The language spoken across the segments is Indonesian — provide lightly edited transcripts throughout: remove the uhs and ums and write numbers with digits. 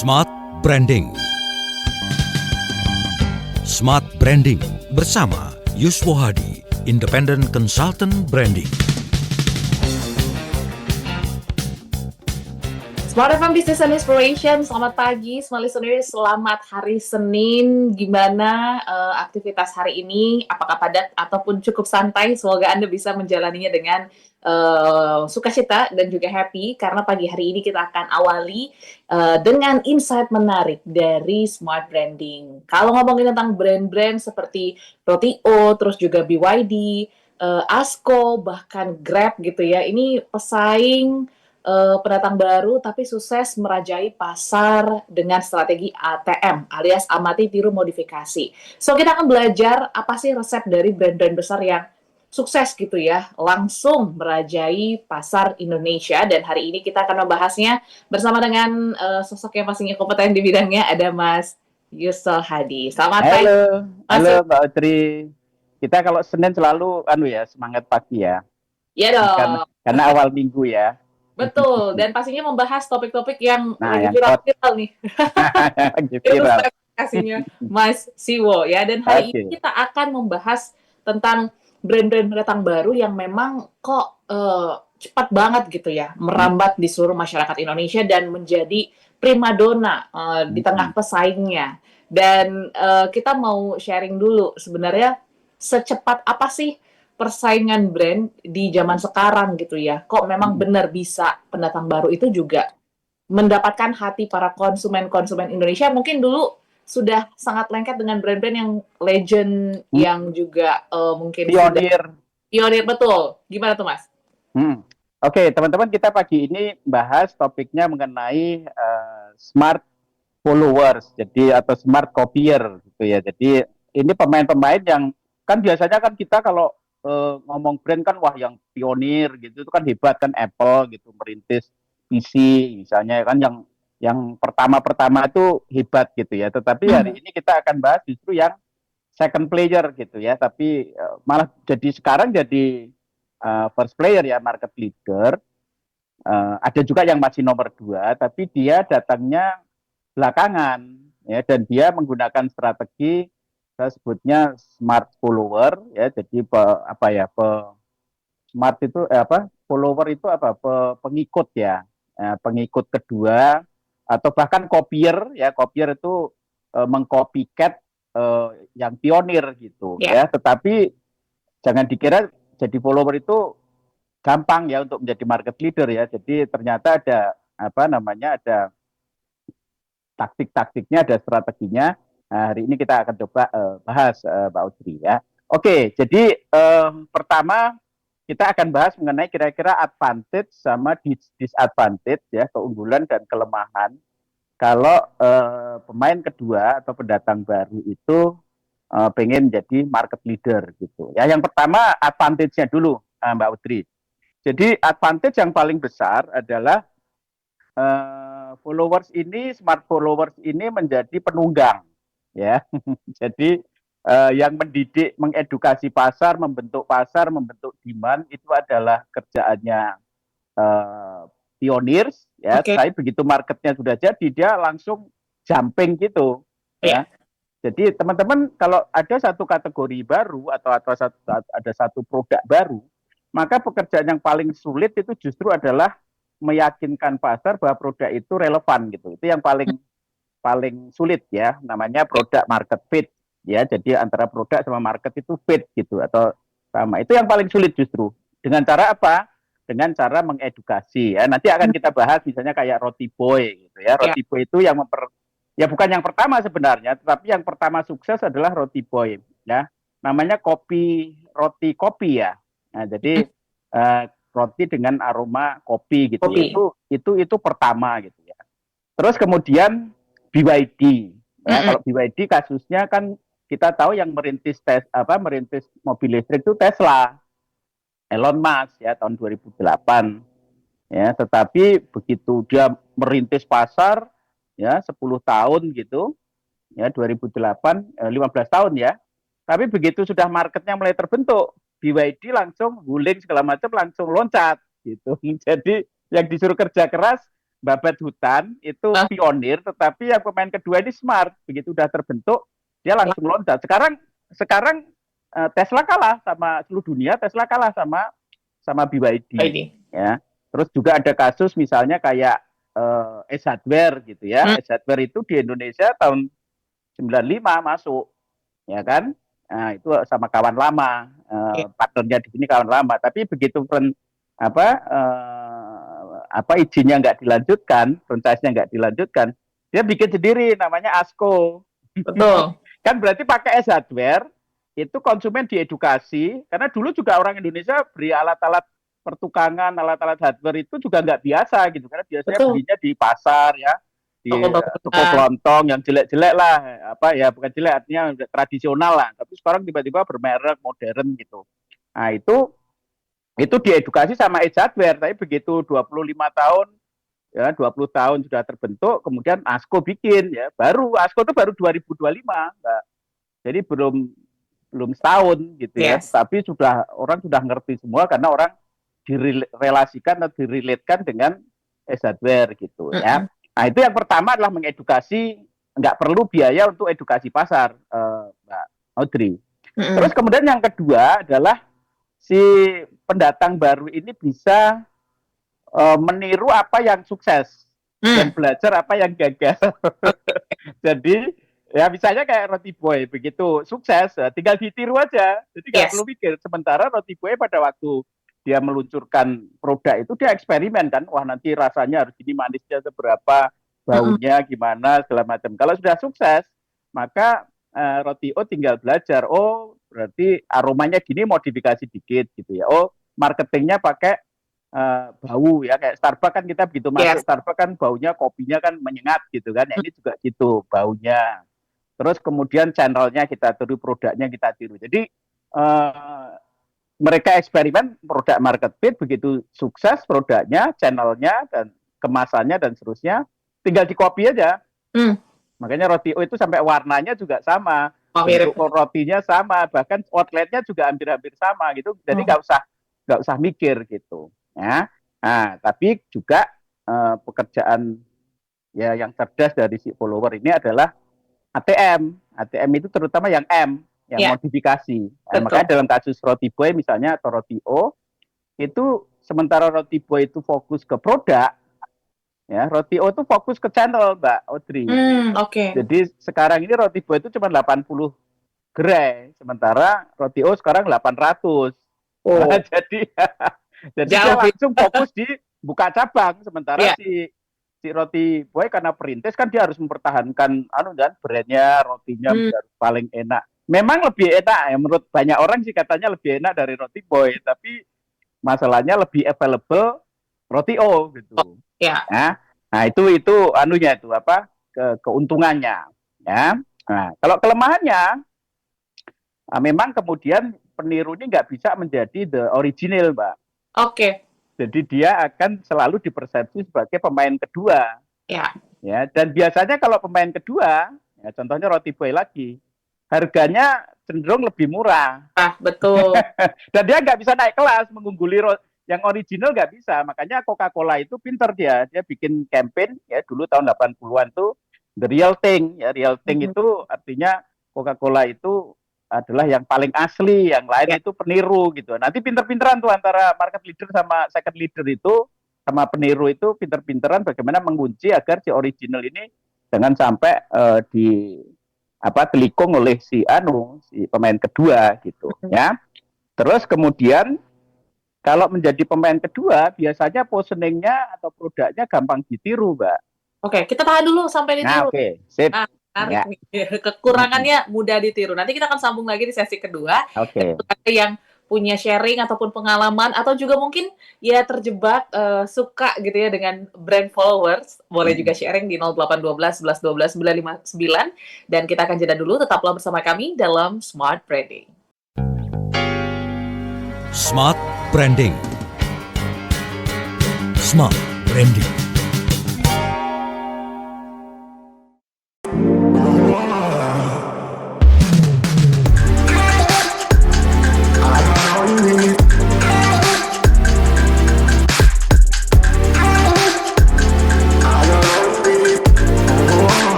Smart Branding. Smart Branding bersama Yuswo Hadi, Independent Consultant Branding. Smart FM Business and Inspiration, selamat pagi semua listeners, selamat hari Senin. Gimana aktivitas hari ini? Apakah padat ataupun cukup santai? Semoga Anda bisa menjalaninya dengan sukacita dan juga happy, karena pagi hari ini kita akan awali dengan insight menarik dari Smart Branding. Kalau ngomongin tentang brand-brand seperti Rotio, terus juga BYD, Asko, bahkan Grab gitu ya, ini pesaing pendatang baru tapi sukses merajai pasar dengan strategi ATM alias amati tiru modifikasi. So kita akan belajar apa sih resep dari brand-brand besar yang sukses gitu ya, langsung merajai pasar Indonesia. Dan hari ini kita akan membahasnya bersama dengan sosok yang pastinya kompeten di bidangnya, ada Mas Yuswo Hadi. Selamat pagi. Halo Mbak Audrey. Kita kalau Senin selalu semangat pagi ya. Iya dong. Karena awal minggu ya. Betul, dan pastinya membahas topik-topik yang lagi yang viral nih. Itu viral. kasihnya Mas Siwo ya. Dan hari ini kita akan membahas tentang brand-brand pendatang baru yang memang kok cepat banget gitu ya, merambat di seluruh masyarakat Indonesia dan menjadi primadona di tengah pesaingnya. Dan kita mau sharing dulu sebenarnya secepat apa sih persaingan brand di zaman sekarang gitu ya. Kok memang benar bisa pendatang baru itu juga mendapatkan hati para konsumen Indonesia. Mungkin dulu sudah sangat lengket dengan brand-brand yang legend, yang juga mungkin pionir, betul. Gimana tuh Mas? Oke, teman-teman, kita pagi ini bahas topiknya mengenai smart followers, jadi atau smart copier gitu ya. Jadi ini pemain-pemain yang kan biasanya kan kita kalau ngomong brand kan wah yang pionir gitu itu kan hebat kan, Apple gitu merintis PC misalnya kan, yang pertama itu hebat gitu ya. Tetapi hari ini kita akan bahas justru yang second player gitu ya, tapi malah jadi sekarang jadi first player ya, market leader. Ada juga yang masih nomor 2 tapi dia datangnya belakangan ya, dan dia menggunakan strategi saya sebutnya smart follower ya. Jadi smart itu follower itu pengikut ya, pengikut kedua atau bahkan copier ya. Copier itu mengcopycat yang pionir gitu ya. Tetapi jangan dikira jadi follower itu gampang ya untuk menjadi market leader ya. Jadi ternyata ada ada taktik-taktiknya, ada strateginya. Nah, hari ini kita akan coba bahas Mbak Audrey ya. Oke, jadi pertama kita akan bahas mengenai kira-kira advantage sama disadvantage ya, keunggulan dan kelemahan kalau pemain kedua atau pendatang baru itu pengen jadi market leader gitu. Ya, yang pertama advantage-nya dulu Mbak Audrey. Jadi advantage yang paling besar adalah smart followers ini menjadi penunggang ya. Jadi yang mendidik, mengedukasi pasar, membentuk demand itu adalah kerjaannya pioneers ya. Tapi begitu marketnya sudah jadi, dia langsung jumping gitu ya. Jadi teman-teman kalau ada satu kategori baru atau ada satu produk baru, maka pekerjaan yang paling sulit itu justru adalah meyakinkan pasar bahwa produk itu relevan gitu. Itu yang paling sulit ya, namanya produk market fit ya. Jadi antara produk sama market itu fit gitu atau sama. Itu yang paling sulit justru. Dengan cara apa? Dengan cara mengedukasi ya. Nanti akan kita bahas misalnya kayak Roti Boy gitu ya. Roti Boy itu yang ya bukan yang pertama sebenarnya, tetapi yang pertama sukses adalah Roti Boy ya. Namanya roti kopi ya. Nah, jadi roti dengan aroma kopi gitu. Itu pertama gitu ya. Terus kemudian BYD. Ya, kalau BYD kasusnya kan kita tahu yang merintis mobil listrik itu Tesla. Elon Musk ya, tahun 2008. Ya, tetapi begitu dia merintis pasar ya 10 tahun gitu. Ya, 2008 15 tahun ya. Tapi begitu sudah marketnya mulai terbentuk, BYD langsung guling segala macam, langsung loncat gitu. Jadi yang disuruh kerja keras babat hutan itu Hah? pionir, tetapi yang pemain kedua ini smart. Begitu udah terbentuk, dia langsung loncat. Sekarang Tesla kalah sama seluruh dunia, Tesla kalah sama BYD. ID. Ya. Terus juga ada kasus misalnya kayak S Hardware gitu ya. S Hardware itu di Indonesia tahun 95 masuk, ya kan? Nah, itu sama kawan lama, partnernya di sini kawan lama. Tapi begitu izinnya nggak dilanjutkan, franchise-nya nggak dilanjutkan, dia bikin sendiri namanya ASKO. Betul. Kan berarti pakai S Hardware itu konsumen diedukasi, karena dulu juga orang Indonesia beli alat-alat pertukangan, alat-alat hardware itu juga nggak biasa gitu, karena biasanya Betul. belinya di pasar ya, di Toko toko kelontong yang jelek-jelek lah, bukan jelek artinya tradisional lah, tapi sekarang tiba-tiba bermerek modern gitu. Nah itu diedukasi sama Edge Hardware, tapi begitu 25 tahun ya 20 tahun sudah terbentuk, kemudian ASKO bikin ya, ASKO itu baru 2025, Mbak. Jadi belum setahun gitu ya, tapi orang sudah ngerti semua karena orang direlasikan atau direlatekan dengan Edge Hardware gitu ya. Nah itu yang pertama adalah mengedukasi, nggak perlu biaya untuk edukasi pasar, Mbak Audrey. Terus kemudian yang kedua adalah si pendatang baru ini bisa meniru apa yang sukses dan belajar apa yang gagal. Jadi ya misalnya kayak Roti Boy, begitu sukses tinggal ditiru aja, jadi nggak perlu pikir. Sementara Roti Boy pada waktu dia meluncurkan produk itu dia eksperimen kan, wah nanti rasanya harus gini, manisnya seberapa, baunya gimana, segala macam. Kalau sudah sukses, maka Roti O tinggal belajar, oh berarti aromanya gini, modifikasi dikit gitu ya. Oh marketingnya pakai bau ya, kayak Starbucks kan kita begitu masuk Starbucks kan baunya, kopinya kan menyengat gitu kan, ya, ini juga gitu baunya. Terus kemudian channelnya kita tiru, produknya kita tiru. Jadi mereka eksperimen produk market fit, begitu sukses produknya, channelnya, dan kemasannya, dan seterusnya, tinggal di copy aja. Makanya Roti O itu sampai warnanya juga sama, bentuk rotinya sama, bahkan outletnya juga hampir-hampir sama gitu. Jadi nggak usah mikir gitu. Ya. Nah, tapi juga pekerjaan ya yang cerdas dari si follower ini adalah ATM. ATM itu terutama yang M, yang modifikasi. Nah, makanya dalam kasus Roti Boy misalnya atau Roti O, itu sementara Roti Boy itu fokus ke produk, ya Roti O itu fokus ke channel, Mbak Audrey. Jadi sekarang ini Roti Boy itu cuma 80 gerai, sementara Roti O sekarang 800. Nah, jadi dia langsung fokus di buka cabang, sementara si Roti Boy karena perintis kan dia harus mempertahankan brandnya, rotinya harus paling enak. Memang lebih enak ya, menurut banyak orang sih katanya lebih enak dari Roti Boy, tapi masalahnya lebih available Roti O gitu. Nah itu keuntungannya ya. Nah kalau kelemahannya, memang kemudian peniru ini nggak bisa menjadi the original, Mbak. Jadi dia akan selalu dipersepsi sebagai pemain kedua. Ya, dan biasanya kalau pemain kedua, ya contohnya Roti Boy lagi, harganya cenderung lebih murah. Betul. Dan dia nggak bisa naik kelas, mengungguli yang original nggak bisa. Makanya Coca-Cola itu pinter dia bikin campaign ya dulu tahun 80-an tuh the real thing. Ya real thing itu artinya Coca-Cola itu adalah yang paling asli, yang lain itu peniru gitu. Nanti pinter-pinteran tuh antara market leader sama second leader itu, sama peniru itu pinter-pinteran bagaimana mengunci agar si original ini jangan sampai telikung oleh si pemain kedua gitu ya. Terus kemudian kalau menjadi pemain kedua biasanya positioningnya atau produknya gampang ditiru, Mbak. Kita tahan dulu sampai ditiru. Sip. Kekurangannya mudah ditiru. Nanti kita akan sambung lagi di sesi kedua. Yang punya sharing ataupun pengalaman atau juga mungkin ya terjebak suka gitu ya dengan brand followers, boleh juga sharing di 0812 11 12 959 dan kita akan jeda dulu. Tetaplah bersama kami dalam Smart Branding. Smart Branding. Smart Branding.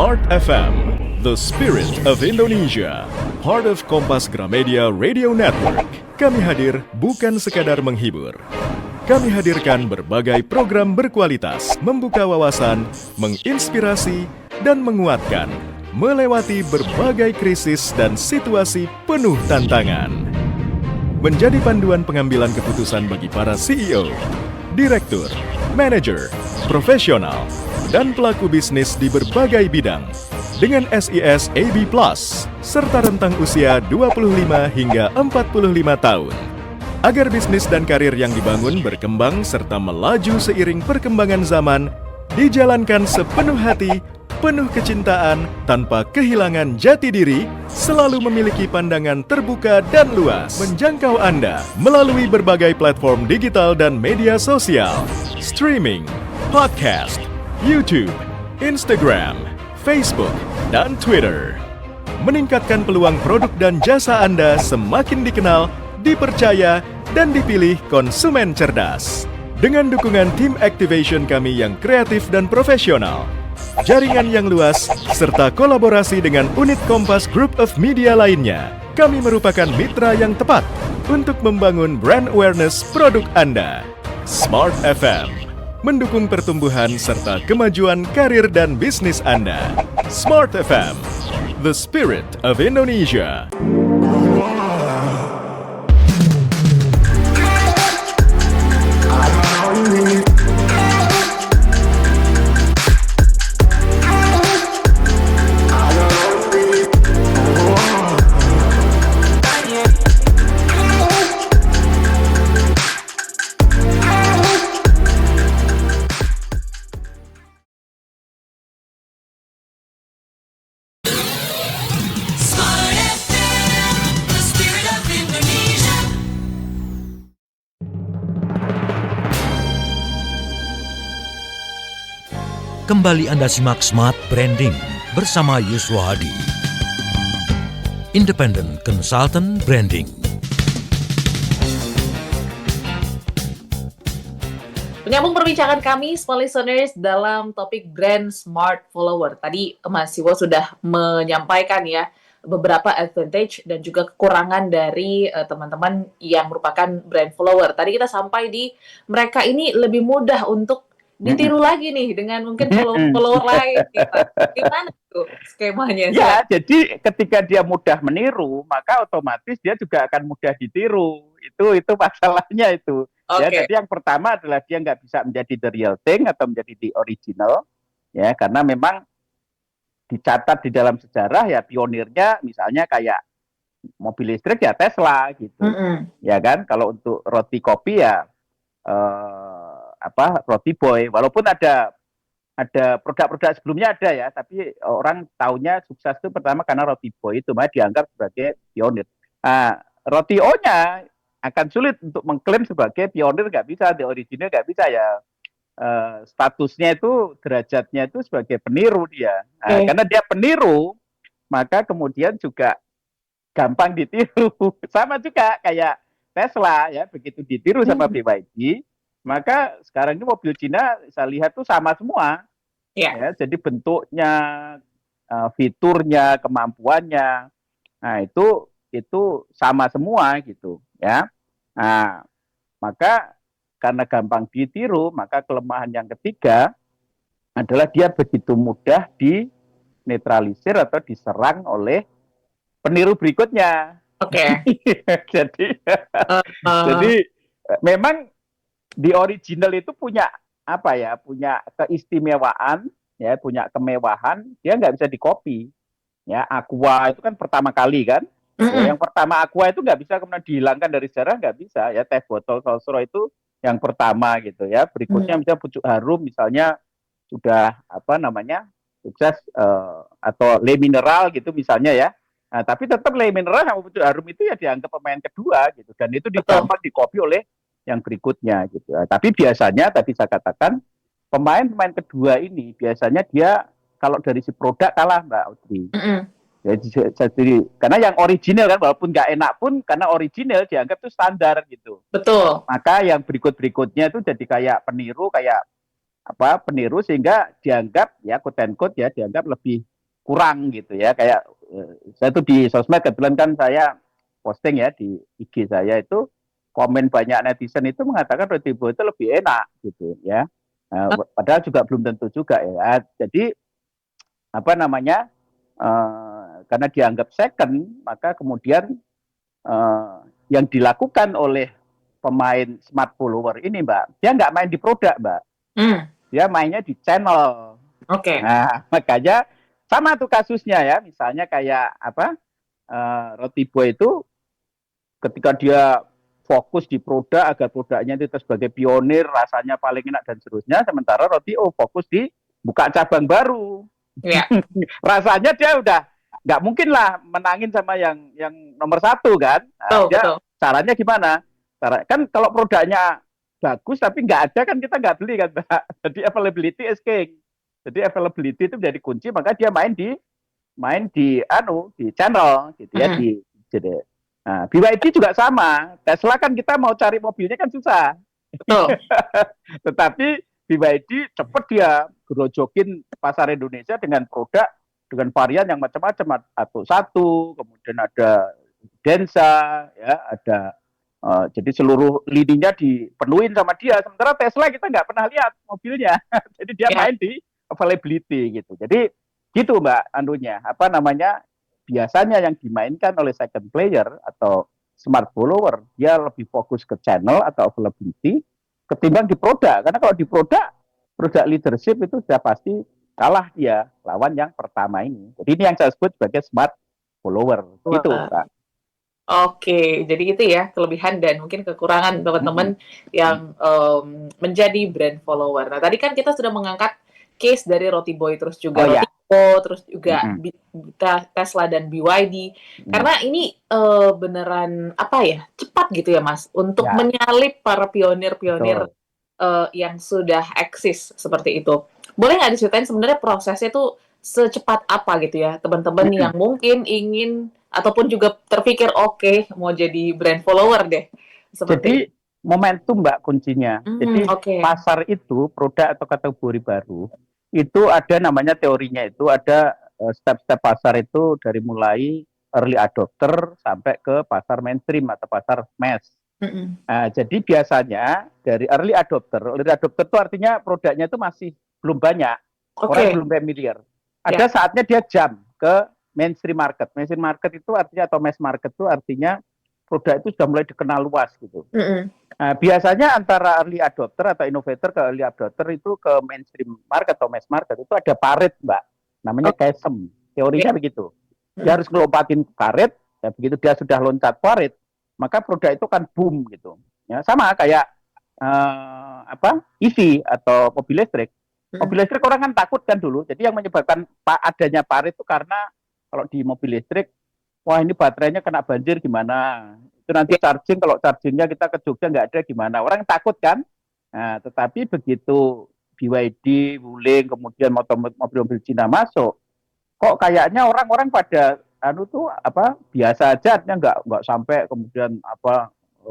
Smart FM, the spirit of Indonesia, part of Kompas Gramedia Radio Network. Kami hadir bukan sekadar menghibur. Kami hadirkan berbagai program berkualitas, membuka wawasan, menginspirasi, dan menguatkan, melewati berbagai krisis dan situasi penuh tantangan. Menjadi panduan pengambilan keputusan bagi para CEO, direktur, manajer, profesional, dan pelaku bisnis di berbagai bidang dengan SIS AB+, serta rentang usia 25 hingga 45 tahun. Agar bisnis dan karir yang dibangun berkembang serta melaju seiring perkembangan zaman, dijalankan sepenuh hati, penuh kecintaan, tanpa kehilangan jati diri, selalu memiliki pandangan terbuka dan luas, menjangkau Anda melalui berbagai platform digital dan media sosial, streaming, podcast, YouTube, Instagram, Facebook, dan Twitter. Meningkatkan peluang produk dan jasa Anda semakin dikenal, dipercaya, dan dipilih konsumen cerdas. Dengan dukungan tim activation kami yang kreatif dan profesional, jaringan yang luas, serta kolaborasi dengan unit Kompas Group of Media lainnya, kami merupakan mitra yang tepat untuk membangun brand awareness produk Anda. Smart FM mendukung pertumbuhan serta kemajuan karir dan bisnis Anda. Smart FM, the spirit of Indonesia. Kembali Anda simak Smart Branding bersama Yuswa Hadi, Independent Consultant Branding. Menyambung perbincangan kami, small listeners, dalam topik brand smart follower. Tadi Mas Siwo sudah menyampaikan ya beberapa advantage dan juga kekurangan dari teman-teman yang merupakan brand follower. Tadi kita sampai di mereka ini lebih mudah untuk ditiru lagi nih dengan mungkin follower lain. Gimana tuh skemanya? Ya, jadi ketika dia mudah meniru, maka otomatis dia juga akan mudah ditiru. Itu masalahnya itu. Ya, jadi yang pertama adalah dia nggak bisa menjadi the real thing atau menjadi the original, ya, karena memang dicatat di dalam sejarah ya pionirnya misalnya kayak mobil listrik ya Tesla gitu, ya kan. Kalau untuk roti kopi ya Roti Boy, walaupun ada produk-produk sebelumnya ada ya, tapi orang taunya sukses itu pertama karena Roti Boy itu mah dianggap sebagai pionir. Roti O-nya akan sulit untuk mengklaim sebagai pionir, nggak bisa, the original nggak bisa ya. Statusnya itu, derajatnya itu sebagai peniru dia. Karena dia peniru, maka kemudian juga gampang ditiru. Sama juga kayak Tesla ya, begitu ditiru sama BYD, maka sekarang ini mobil Cina saya lihat tuh sama semua. Ya, jadi bentuknya, fiturnya, kemampuannya, nah itu sama semua gitu ya. Nah, maka karena gampang ditiru, maka kelemahan yang ketiga adalah dia begitu mudah dinetralisir atau diserang oleh peniru berikutnya. Jadi memang di original itu punya punya keistimewaan, ya, punya kemewahan, dia nggak bisa dikopi. Ya, Aqua itu kan pertama kali kan. Ya, yang pertama Aqua itu nggak bisa kemudian dihilangkan dari sejarah, nggak bisa ya. Teh botol Sosro itu yang pertama gitu ya. Berikutnya misalnya Pucuk Harum misalnya sudah sukses, atau Le Mineral gitu misalnya ya. Nah, tapi tetap Le Mineral sama Pucuk Harum itu ya dianggap pemain kedua gitu, dan itu gampang dikopi oleh yang berikutnya gitu. Tapi biasanya tadi saya katakan pemain kedua ini biasanya dia kalau dari si produk kalah, Mbak Audrey. Jadi karena yang original kan walaupun nggak enak pun karena original dianggap itu standar gitu. Betul. Maka yang berikutnya itu jadi kayak peniru sehingga dianggap ya quote and quote ya dianggap lebih kurang gitu ya. Kayak saya tuh di sosmed kebetulan kan saya posting ya di IG saya itu, komen banyak netizen itu mengatakan roti boy itu lebih enak gitu ya. Padahal juga belum tentu juga ya. Jadi apa namanya, karena dianggap second, maka kemudian eh, yang dilakukan oleh pemain smart follower ini, Mbak, dia nggak main di produk, Mbak. Dia mainnya di channel. Oke. Nah, makanya sama tuh kasusnya ya. Misalnya kayak apa, Roti Boy itu ketika dia fokus di produk agar produknya itu sebagai pionir, rasanya paling enak dan seterusnya. Sementara Roti O fokus di buka cabang baru. Ya. Rasanya dia udah nggak mungkin lah menangin sama yang nomor satu kan. Nah, Betul. caranya gimana? Kan kalau produknya bagus tapi nggak ada kan kita nggak beli kan, Mbak. Jadi availability is king. Jadi availability itu menjadi kunci, maka dia main di channel gitu ya, jadi. Nah, BYD juga sama. Tesla kan kita mau cari mobilnya kan susah. Betul. Tetapi BYD cepat dia gerojokin pasar Indonesia dengan produk dengan varian yang macam-macam, atau satu, kemudian ada Densa, ya, ada jadi seluruh lininya dipenuhin sama dia. Sementara Tesla kita nggak pernah lihat mobilnya, jadi dia main di availability gitu. Jadi gitu, Mbak, anunya apa namanya, biasanya yang dimainkan oleh second player atau smart follower dia lebih fokus ke channel atau availability ketimbang di produk. Karena kalau di produk leadership itu sudah pasti kalah dia lawan yang pertama ini. Jadi ini yang saya sebut sebagai smart follower. Gitu, Mbak. Oke, jadi itu ya kelebihan dan mungkin kekurangan teman-teman yang menjadi brand follower. Nah, tadi kan kita sudah mengangkat case dari Roti Boy, terus juga Roti Bo, terus juga Tesla dan BYD. Karena ini beneran apa ya, cepat gitu ya, Mas, untuk menyalip para pionir-pionir yang sudah eksis seperti itu. Boleh nggak diceritain sebenarnya prosesnya tuh secepat apa gitu ya, teman-teman yang mungkin ingin ataupun juga terpikir oke, mau jadi brand follower deh. Jadi momentum, Mbak, kuncinya. Jadi pasar itu, produk atau kategori baru, itu ada namanya teorinya, itu ada step-step pasar itu dari mulai early adopter sampai ke pasar mainstream atau pasar mass. Nah, jadi biasanya dari early adopter itu artinya produknya itu masih belum banyak, orang belum familiar. Ada saatnya dia jump ke mainstream market. Mainstream market itu artinya, atau mass market itu artinya produk itu sudah mulai dikenal luas gitu. Nah, biasanya antara early adopter atau innovator ke early adopter itu ke mainstream market atau mass market itu ada parit, Mbak. Namanya chasm. Teorinya begitu. Dia harus ngelompatin parit, ya begitu dia sudah loncat parit, maka produk itu kan boom gitu. Ya, sama kayak EV atau mobil listrik. Mobil listrik orang kan takut kan dulu. Jadi yang menyebabkan adanya parit itu karena kalau di mobil listrik, wah ini baterainya kena banjir gimana? Itu nanti charging, kalau chargingnya kita ke Jogja nggak ada gimana? Orang takut kan? Nah, tetapi begitu BYD, Wuling, kemudian mobil-mobil Cina masuk, kok kayaknya orang-orang pada biasa aja, artinya nggak sampai kemudian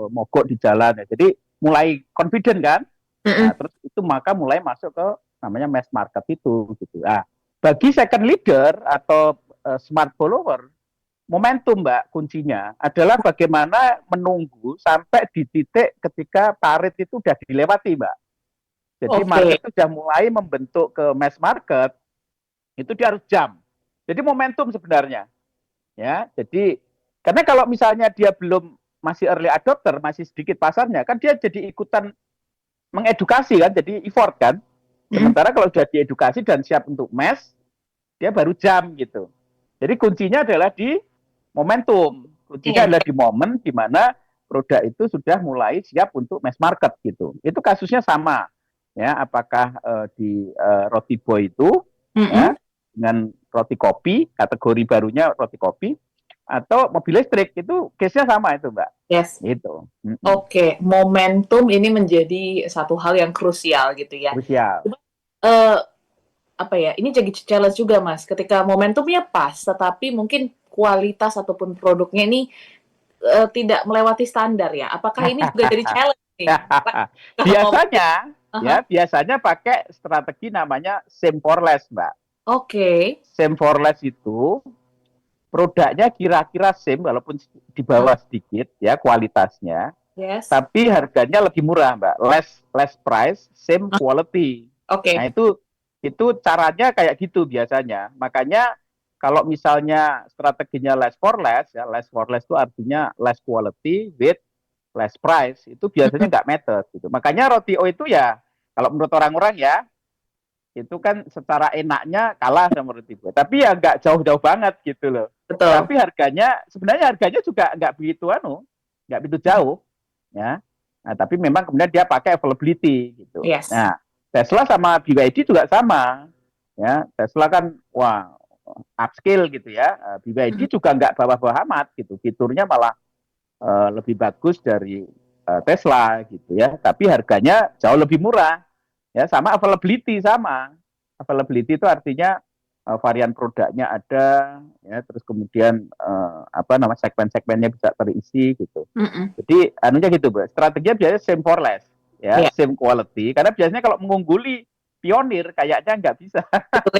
mogok di jalan ya. Jadi mulai confident kan? Nah, terus itu maka mulai masuk ke namanya mass market itu gitu. Nah, bagi second leader atau smart follower, momentum, Mbak, kuncinya adalah bagaimana menunggu sampai di titik ketika parit itu sudah dilewati, Mbak. Jadi market itu sudah mulai membentuk ke mass market, itu dia harus jump. Jadi momentum sebenarnya. Ya, jadi karena kalau misalnya dia belum, masih early adopter, masih sedikit pasarnya, kan dia jadi ikutan mengedukasi kan, jadi effort kan. Sementara kalau sudah diedukasi dan siap untuk mass, dia baru jump gitu. Jadi kuncinya adalah di momentum. Kuncinya adalah di momen di mana produk itu sudah mulai siap untuk mass market gitu. Itu kasusnya sama. Ya, apakah di Roti Boy itu ya, dengan roti kopi, kategori barunya roti kopi, atau mobil listrik, itu case-nya sama itu, Mbak. Yes. Gitu. Momentum ini menjadi satu hal yang krusial gitu ya. Krusial. Ini jadi challenge juga, Mas. Ketika momentumnya pas, tetapi mungkin kualitas ataupun produknya ini tidak melewati standar ya. Apakah ini juga jadi challenge nih? Biasanya pakai strategi namanya same for less, Mbak. Oke. Same for less itu produknya kira-kira same walaupun di bawah sedikit ya kualitasnya, Yes. tapi harganya lebih murah, Mbak. Less price, same quality. Oke. Nah, itu caranya kayak gitu biasanya. Makanya kalau misalnya strateginya less for less itu artinya less quality with less price, itu biasanya nggak matter gitu. Makanya roti O itu ya kalau menurut orang-orang ya itu kan secara enaknya kalah sama roti buah. Tapi ya nggak jauh-jauh banget gitu loh. Betul. Tapi sebenarnya harganya juga nggak begitu jauh ya. Nah, tapi memang kemudian dia pakai availability gitu. Yes. Nah, Tesla sama BYD juga sama ya. Tesla kan wah upscale gitu ya. BYD juga nggak bawah-bawah amat gitu. Fiturnya malah lebih bagus dari Tesla gitu ya. Tapi harganya jauh lebih murah. Ya, sama availability sama. Availability itu artinya varian produknya ada ya, terus kemudian segmen-segmennya bisa terisi gitu. Jadi anunya gitu, Bu. Strateginya biasanya same for less ya, same quality. Karena biasanya kalau mengungguli pionir kayaknya nggak bisa.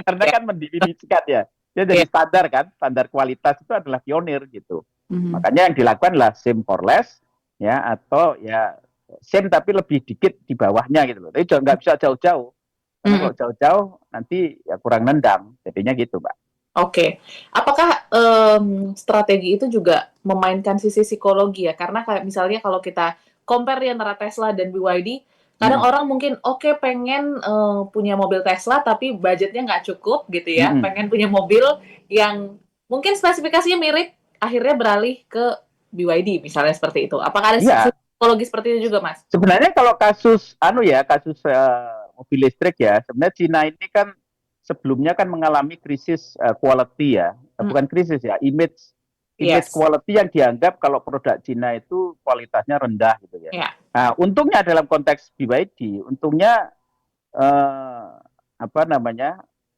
Karena kan mendefinisikan ya. Dia jadi standar kan, standar kualitas itu adalah pionir gitu. Makanya yang dilakukan lah same for less ya, atau ya same tapi lebih dikit di bawahnya gitu loh. Tapi nggak bisa jauh-jauh. Karena kalau jauh-jauh nanti ya kurang nendang. Jadinya gitu, Mbak. Oke. Apakah strategi itu juga memainkan sisi psikologi ya? Karena kayak misalnya kalau kita compare di antara Tesla dan BYD, kadang orang mungkin pengen punya mobil Tesla tapi budgetnya nggak cukup gitu ya. Pengen punya mobil yang mungkin spesifikasinya mirip, akhirnya beralih ke BYD misalnya seperti itu. Apakah ada sisi psikologi seperti itu juga, Mas? Sebenarnya kalau kasus mobil listrik ya, sebenarnya Cina ini kan sebelumnya kan mengalami krisis quality ya, bukan krisis ya, image quality yang dianggap kalau produk Cina itu kualitasnya rendah gitu ya. Nah, untungnya dalam konteks BYD, untungnya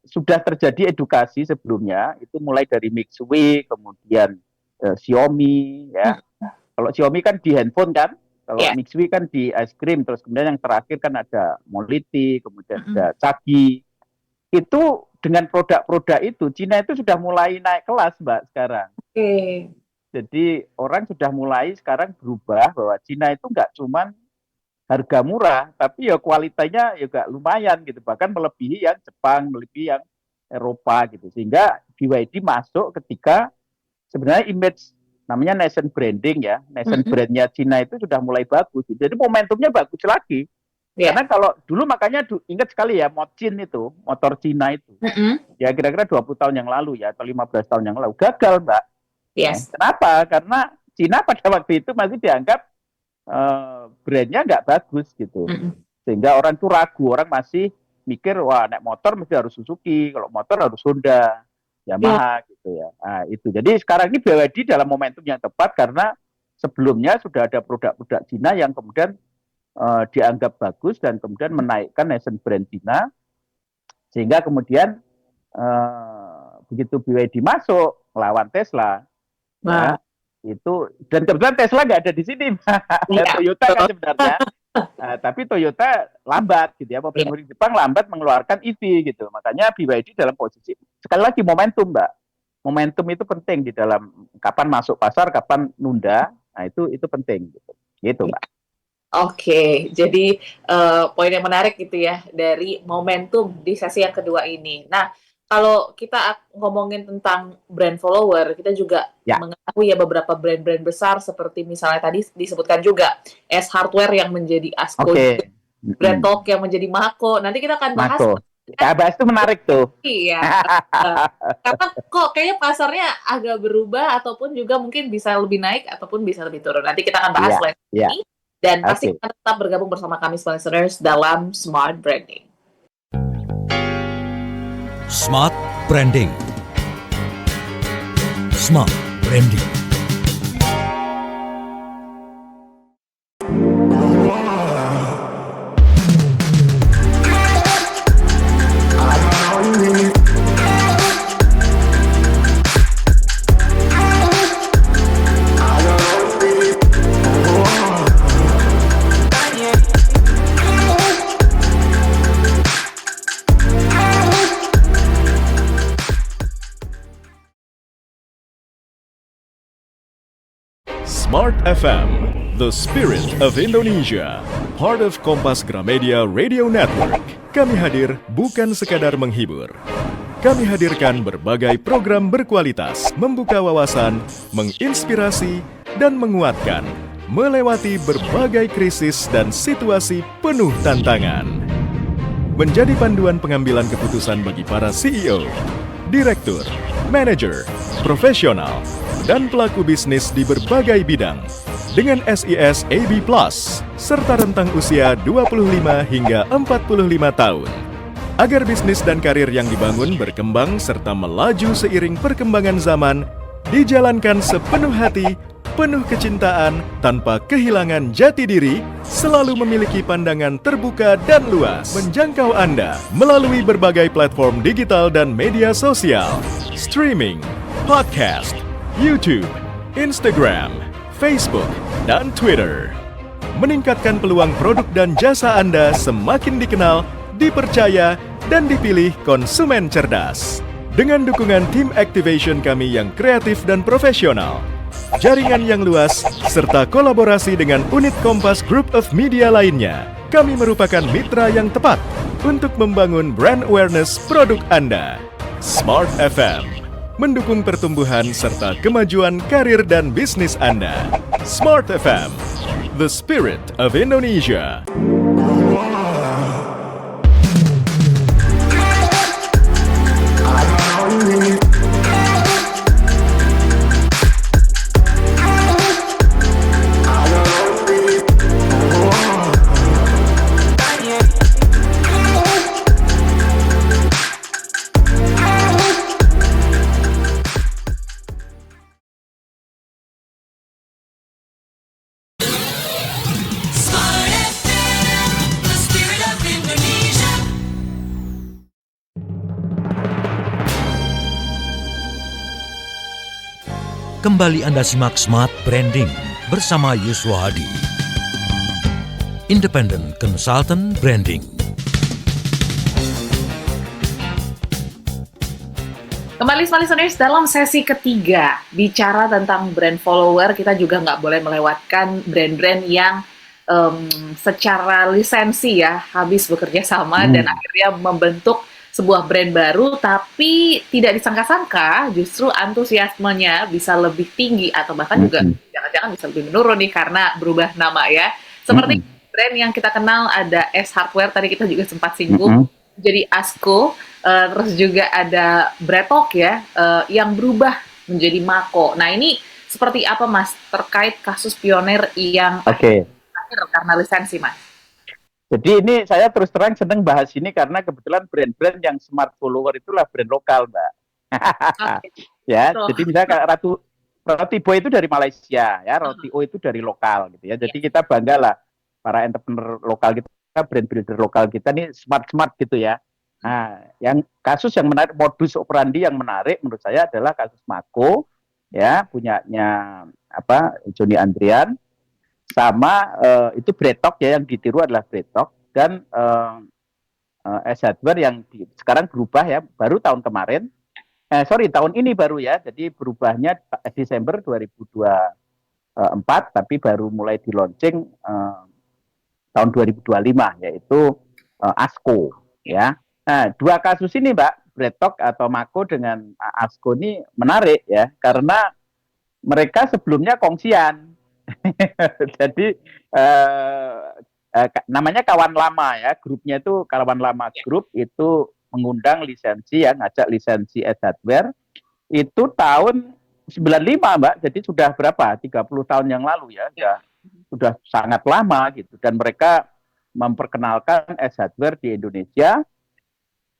sudah terjadi edukasi sebelumnya, itu mulai dari Mixway, kemudian Xiaomi ya. Kalau Xiaomi kan di handphone kan, kalau Mixway kan di es krim, terus kemudian yang terakhir kan ada Moliti, kemudian ada Cagi. Itu dengan produk-produk itu, Cina itu sudah mulai naik kelas, Mbak, sekarang. Jadi orang sudah mulai sekarang berubah bahwa Cina itu nggak cuman harga murah, tapi ya kualitasnya juga lumayan gitu, bahkan melebihi yang Jepang, melebihi yang Eropa gitu. Sehingga BYD masuk ketika sebenarnya image namanya nation branding ya, nation brandnya Cina itu sudah mulai bagus. Jadi momentumnya bagus lagi. Karena kalau dulu makanya ingat sekali ya Mochin itu, motor Cina itu. Ya kira-kira 20 tahun yang lalu ya, atau 15 tahun yang lalu. Gagal, Mbak. Kenapa? Karena Cina pada waktu itu masih dianggap brandnya nggak bagus gitu. Sehingga orang tuh ragu, orang masih mikir, wah naik motor mesti harus Suzuki, kalau motor harus Honda, Yamaha gitu ya. Nah, itu. Jadi sekarang ini BYD dalam momentum yang tepat karena sebelumnya sudah ada produk-produk Cina yang kemudian dianggap bagus dan kemudian menaikkan nation brand Cina, sehingga kemudian begitu BYD masuk melawan Tesla, ya, itu dan kebetulan Tesla nggak ada di sini, Toyota kan sebenarnya, tapi Toyota lambat gitu ya, pabrik Jepang lambat mengeluarkan EV gitu, makanya BYD dalam posisi sekali lagi momentum, Mbak, momentum itu penting di dalam kapan masuk pasar, kapan nunda, nah itu penting gitu, Mbak. Oke, jadi poin yang menarik gitu ya dari momentum di sesi yang kedua ini. Nah, kalau kita ngomongin tentang brand follower, kita juga mengetahui ya beberapa brand-brand besar seperti misalnya tadi disebutkan juga S Hardware yang menjadi ASKO, Brand Talk yang menjadi Mako. Nanti kita akan bahas. Bahas itu menarik tuh. Iya. Karena kok kayaknya pasarnya agak berubah ataupun juga mungkin bisa lebih naik ataupun bisa lebih turun. Nanti kita akan bahas lagi. Dan pasti akan tetap bergabung bersama kami listeners dalam Smart Branding. Smart Branding. Smart Branding. Smart FM, the spirit of Indonesia, part of Kompas Gramedia Radio Network. Kami hadir bukan sekadar menghibur. Kami hadirkan berbagai program berkualitas, membuka wawasan, menginspirasi, dan menguatkan, melewati berbagai krisis dan situasi penuh tantangan. Menjadi panduan pengambilan keputusan bagi para CEO, direktur, manajer, profesional, dan pelaku bisnis di berbagai bidang dengan SIS AB+, serta rentang usia 25 hingga 45 tahun. Agar bisnis dan karir yang dibangun berkembang serta melaju seiring perkembangan zaman, dijalankan sepenuh hati, penuh kecintaan, tanpa kehilangan jati diri, selalu memiliki pandangan terbuka dan luas, menjangkau Anda melalui berbagai platform digital dan media sosial, streaming, podcast, YouTube, Instagram, Facebook, dan Twitter. Meningkatkan peluang produk dan jasa Anda semakin dikenal, dipercaya, dan dipilih konsumen cerdas. Dengan dukungan tim activation kami yang kreatif dan profesional, jaringan yang luas, serta kolaborasi dengan unit Kompas Group of Media lainnya, kami merupakan mitra yang tepat untuk membangun brand awareness produk Anda. Smart FM, mendukung pertumbuhan serta kemajuan karir dan bisnis Anda. Smart FM, the spirit of Indonesia. Kembali Anda simak Smart Branding bersama Yuswa Hadi. Independent Consultant Branding. Kembali Smart Listeners dalam sesi ketiga, bicara tentang brand follower, kita juga nggak boleh melewatkan brand-brand yang secara lisensi ya, habis bekerja sama dan akhirnya membentuk sebuah brand baru, tapi tidak disangka-sangka justru antusiasmenya bisa lebih tinggi atau bahkan juga jangan-jangan bisa lebih menurun nih karena berubah nama ya. Seperti brand yang kita kenal ada S Hardware, tadi kita juga sempat singgung, jadi ASKO, terus juga ada Bretok ya, yang berubah menjadi Mako. Nah ini seperti apa Mas terkait kasus pionir yang akhir karena lisensi Mas? Jadi ini saya terus terang senang bahas ini karena kebetulan brand-brand yang smart follower itulah brand lokal, Mbak. Ya, jadi misalnya kayak Roti Boy itu dari Malaysia, ya, Roti O itu dari lokal, gitu ya. Jadi kita bangga lah para entrepreneur lokal kita, brand builder lokal kita nih smart gitu ya. Nah, yang kasus yang menarik, modus operandi yang menarik menurut saya adalah kasus Mako, ya, punyanya Joni Andrian. Sama itu Bretok ya, yang ditiru adalah Bretok, dan S Hardware yang sekarang berubah ya, baru tahun kemarin, tahun ini baru ya, jadi berubahnya Desember 2024, tapi baru mulai di launching tahun 2025, yaitu ASKO ya. Nah, dua kasus ini Mbak, Bretok atau Mako dengan ASKO ini menarik ya, karena mereka sebelumnya kongsian. Jadi namanya Kawan Lama ya, grupnya itu Kawan Lama Grup, itu mengundang lisensi ya, ngajak lisensi S Hardware itu tahun 95 Mbak, jadi sudah berapa, 30 tahun yang lalu ya, sudah sangat lama gitu, dan mereka memperkenalkan S Hardware di Indonesia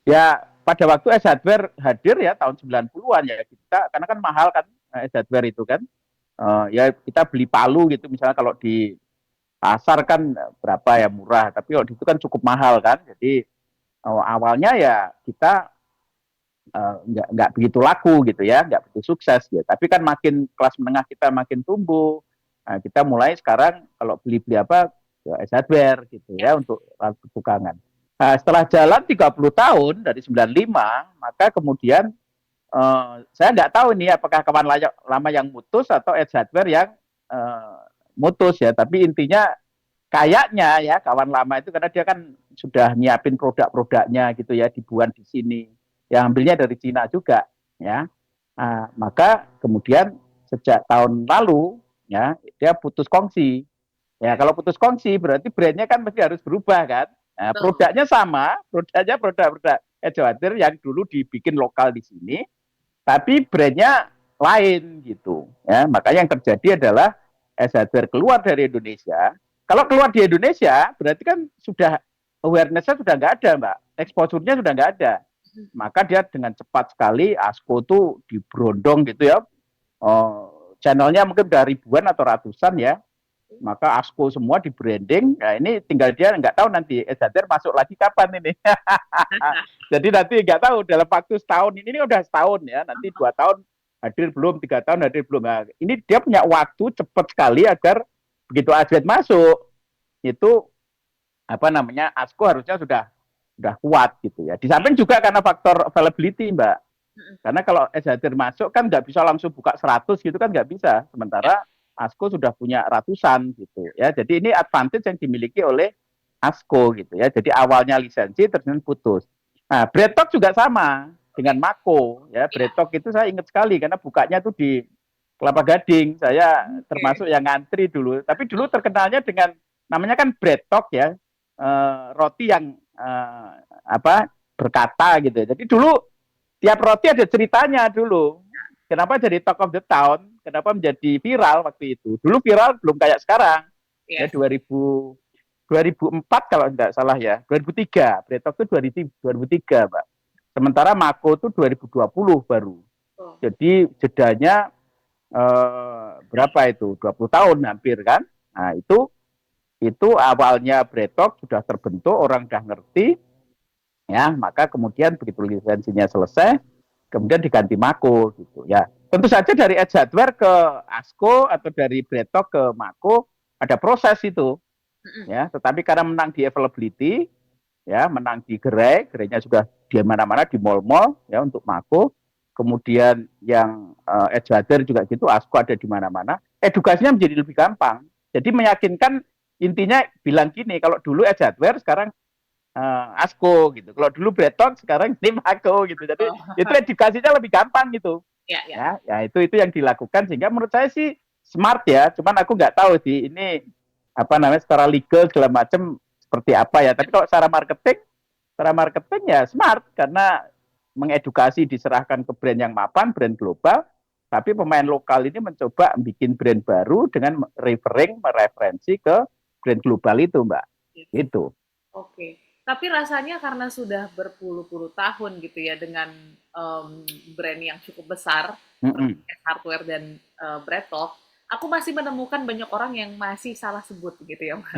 ya. Pada waktu S Hardware hadir ya tahun 90-an ya, kita karena kan mahal kan S Hardware itu kan. Ya kita beli palu gitu misalnya, kalau di pasar kan berapa ya, murah, tapi waktu itu kan cukup mahal kan. Jadi awalnya ya kita nggak begitu laku gitu ya, nggak begitu sukses ya. Tapi kan makin kelas menengah kita makin tumbuh, nah, kita mulai sekarang kalau beli apa ya S Hardware gitu ya, untuk alat kebukangan. Nah, setelah jalan 30 tahun dari 95, maka kemudian saya nggak tahu nih apakah Kawan Lama yang mutus atau S Hardware yang mutus ya, tapi intinya kayaknya ya kawan lama itu karena dia kan sudah nyiapin produk-produknya gitu ya, dibuat di sini. Ya ambilnya dari Cina juga ya. Maka kemudian sejak tahun lalu ya dia putus kongsi. Ya kalau putus kongsi berarti brandnya kan mesti harus berubah kan. Nah, produknya sama, produknya produk-produk Edgewater yang dulu dibikin lokal di sini, tapi brandnya lain gitu. Ya makanya yang terjadi adalah Edgewater keluar dari Indonesia. Kalau keluar di Indonesia berarti kan sudah awareness-nya sudah nggak ada, Mbak. Exposure-nya sudah nggak ada. Maka dia dengan cepat sekali ASKO tuh diberondong gitu ya. Channelnya mungkin udah ribuan atau ratusan ya. Maka ASKO semua di branding. Nah ini tinggal dia nggak tahu nanti Edgewater masuk lagi kapan ini. Jadi nanti nggak tahu dalam waktu setahun ini udah setahun ya. Nanti 2 tahun hadir belum, 3 tahun hadir belum. Nah, ini dia punya waktu cepat sekali agar begitu Edgewater masuk itu ASKO harusnya sudah kuat gitu ya. Di samping juga karena faktor availability, Mbak. Karena kalau Edgewater masuk kan nggak bisa langsung buka 100 gitu kan nggak bisa. Sementara ASKO sudah punya ratusan gitu ya. Jadi ini advantage yang dimiliki oleh ASKO gitu ya. Jadi awalnya lisensi terus putus. Nah, Breadtalk juga sama dengan Mako ya. Breadtalk itu saya ingat sekali karena bukanya tuh di Kelapa Gading. Saya termasuk yang ngantri dulu. Tapi dulu terkenalnya dengan namanya kan Breadtalk ya. Roti yang berkata gitu. Jadi dulu tiap roti ada ceritanya dulu. Kenapa jadi talk of the town? Kenapa menjadi viral waktu itu? Dulu viral belum kayak sekarang. Ya 2004 kalau tidak salah ya. 2003. Breadtalk itu 2003, Mbak. Sementara Mako itu 2020 baru. Jadi jedanya berapa itu? 20 tahun hampir kan? Nah, itu awalnya Breadtalk sudah terbentuk, orang sudah ngerti, ya maka kemudian begitu lisensinya selesai, kemudian diganti Mako gitu ya. Tentu saja dari Edgewater ke ASKO atau dari Breadtalk ke Mako ada proses itu, ya. Tetapi karena menang di availability, ya menang di gerainya sudah di mana-mana di mall-mall ya untuk Mako. Kemudian yang Edgewater juga gitu, ASKO ada di mana-mana. Edukasinya menjadi lebih gampang. Jadi meyakinkan. Intinya bilang gini, kalau dulu Edgewater sekarang ASKO gitu. Kalau dulu Breadtalk sekarang ini Mako gitu. Jadi itu edukasinya lebih gampang gitu. Ya, itu yang dilakukan sehingga menurut saya sih smart ya. Cuman aku nggak tahu sih ini secara legal segala macam seperti apa ya. Tapi kalau secara marketing ya smart karena mengedukasi diserahkan ke brand yang mapan, brand global. Tapi pemain lokal ini mencoba bikin brand baru dengan mereferensi ke brand global itu, Mbak. Itu. Oke. Tapi rasanya karena sudah berpuluh-puluh tahun gitu ya dengan brand yang cukup besar, hardware dan Breadtalk, aku masih menemukan banyak orang yang masih salah sebut gitu ya, Mas.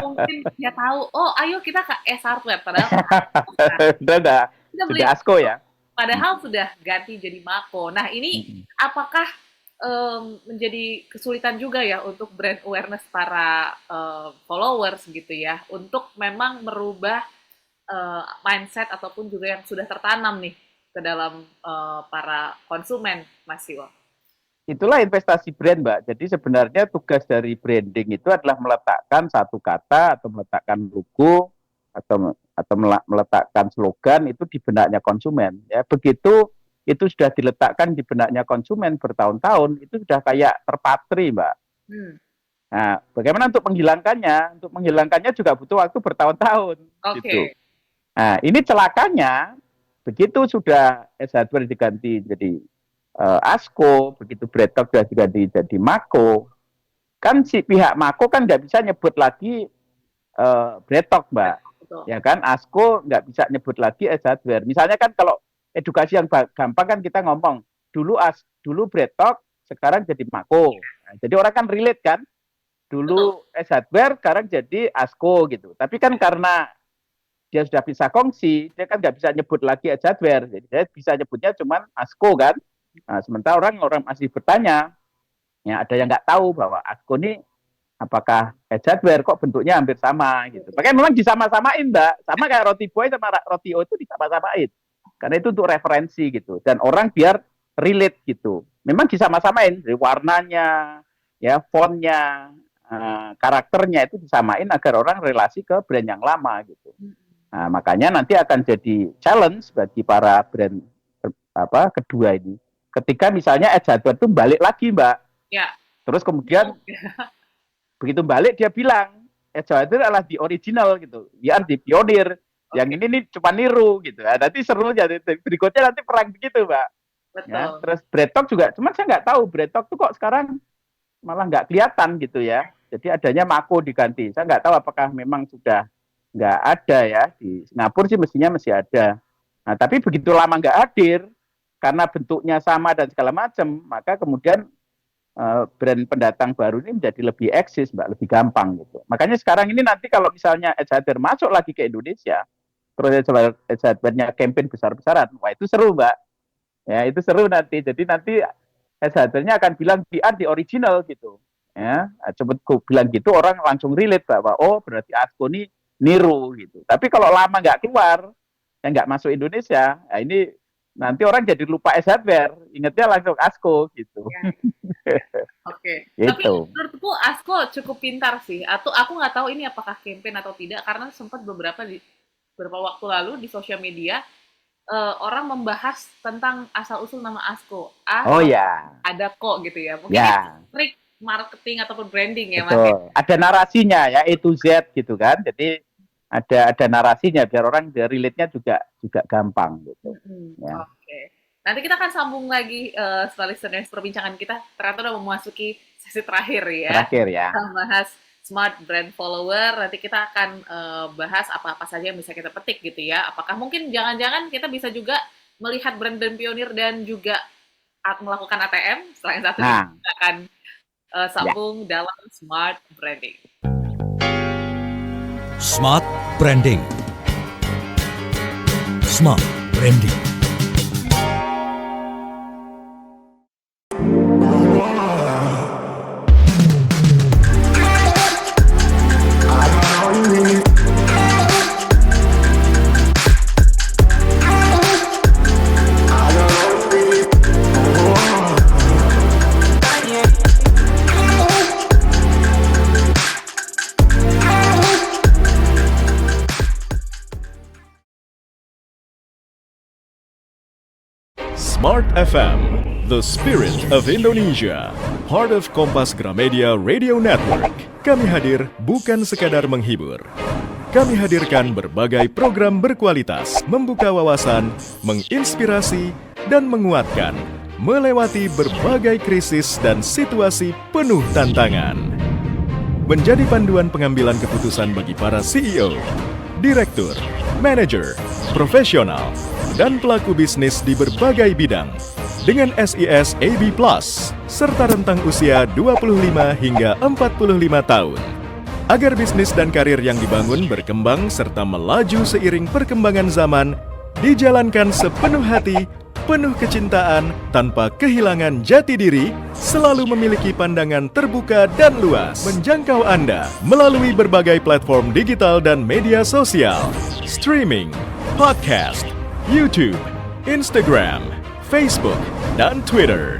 Mungkin dia tahu, oh ayo kita ke hardware padahal sudah ASKO ya. Padahal sudah ganti jadi Mako. Nah ini apakah menjadi kesulitan juga ya untuk brand awareness para followers gitu ya, untuk memang merubah mindset ataupun juga yang sudah tertanam nih ke dalam para konsumen, Mas Siwo? Itulah investasi brand, Mbak. Jadi sebenarnya tugas dari branding itu adalah meletakkan satu kata atau meletakkan logo atau meletakkan slogan itu di benaknya konsumen. Ya, begitu itu sudah diletakkan di benaknya konsumen bertahun-tahun, itu sudah kayak terpatri, Mbak. Nah, bagaimana untuk menghilangkannya? Untuk menghilangkannya juga butuh waktu bertahun-tahun. Gitu. Nah, ini celakanya, begitu sudah Edgewater diganti jadi ASKO, begitu Breadtalk sudah diganti jadi Mako, kan si pihak Mako kan nggak bisa nyebut lagi Breadtalk, Mbak. Betul. Ya kan, ASKO nggak bisa nyebut lagi Edgewater. Misalnya kan kalau edukasi yang gampang kan kita ngomong dulu Breadtalk, sekarang jadi Mako. Nah, jadi orang kan relate kan. Dulu Edgewater, sekarang jadi ASKO gitu. Tapi kan karena dia sudah bisa kongsi, dia kan nggak bisa nyebut lagi Edgewater. Jadi dia bisa nyebutnya cuman ASKO kan. Nah, sementara orang masih bertanya, ya ada yang nggak tahu bahwa ASKO ini apakah Edgewater kok bentuknya hampir sama gitu. Makanya memang disama-samain, Mbak. Sama kayak roti boy sama roti O itu disama-samain. Karena itu untuk referensi gitu. Dan orang biar relate gitu. Memang disama-samain dari warnanya, ya fontnya, karakternya itu disamain agar orang relasi ke brand yang lama gitu. Nah, makanya nanti akan jadi challenge bagi para brand kedua ini. Ketika misalnya Ed Hardware itu balik lagi, Mbak. Ya. Terus kemudian begitu balik dia bilang Ed Hardware adalah the original gitu. Dia di pionir. Yang ini nih cuma niru gitu. Nah, nanti seru jadi berikutnya nanti perang begitu, Mbak. Betul. Ya, terus BreadTalk juga, cuman saya nggak tahu BreadTalk tuh kok sekarang malah nggak kelihatan gitu ya. Jadi adanya Mako diganti. Saya nggak tahu apakah memang sudah nggak ada ya. Di Singapura sih mestinya masih ada. Nah, tapi begitu lama nggak hadir, karena bentuknya sama dan segala macam, maka kemudian brand pendatang baru ini menjadi lebih eksis, Mbak, lebih gampang gitu. Makanya sekarang ini nanti kalau misalnya Ed Hardware masuk lagi ke Indonesia, terus Ed Hardware-nya campaign besar-besaran, wah itu seru, Mbak. Ya, itu seru nanti. Jadi nanti Ed Hardware-nya akan bilang di original gitu. Ya, coba gue bilang gitu orang langsung relate bahwa oh berarti Asko ini niru gitu. Tapi kalau lama nggak keluar, yang nggak masuk Indonesia, nah ini nanti orang jadi lupa Ed Hardware, ingetnya langsung Asko gitu. Ya. Oke. Gitu. Tapi menurutku Asko cukup pintar sih. Atau aku nggak tahu ini apakah campaign atau tidak, karena sempat beberapa waktu lalu di sosial media orang membahas tentang asal-usul nama Asko. Oh ya. Ada kok gitu ya. Mungkin Ya. trik marketing ataupun branding ya, Betul. Mas. Ada narasinya ya, A to Z gitu kan. Jadi ada narasinya biar orang relate-nya juga gampang gitu. Ya. Oke. Nanti kita akan sambung lagi setelah listeners perbincangan kita. Ternyata udah memasuki sesi terakhir ya. Terakhir ya. Kita bahas Smart Brand Follower, nanti kita akan bahas apa-apa saja yang bisa kita petik gitu ya. Apakah mungkin jangan-jangan kita bisa juga melihat brand-brand pionir dan juga melakukan ATM. Setelah yang satu ini kita akan sambung dalam Smart Branding. Smart Branding. Smart Branding. Smart FM, the spirit of Indonesia, part of Kompas Gramedia Radio Network. Kami hadir bukan sekadar menghibur. Kami hadirkan berbagai program berkualitas, membuka wawasan, menginspirasi, dan menguatkan, melewati berbagai krisis dan situasi penuh tantangan. Menjadi panduan pengambilan keputusan bagi para CEO, direktur, manajer, profesional, dan pelaku bisnis di berbagai bidang dengan SIS AB Plus serta rentang usia 25 hingga 45 tahun. Agar bisnis dan karir yang dibangun berkembang serta melaju seiring perkembangan zaman, dijalankan sepenuh hati, penuh kecintaan, tanpa kehilangan jati diri, selalu memiliki pandangan terbuka dan luas, menjangkau Anda melalui berbagai platform digital dan media sosial, streaming, podcast, YouTube, Instagram, Facebook, dan Twitter.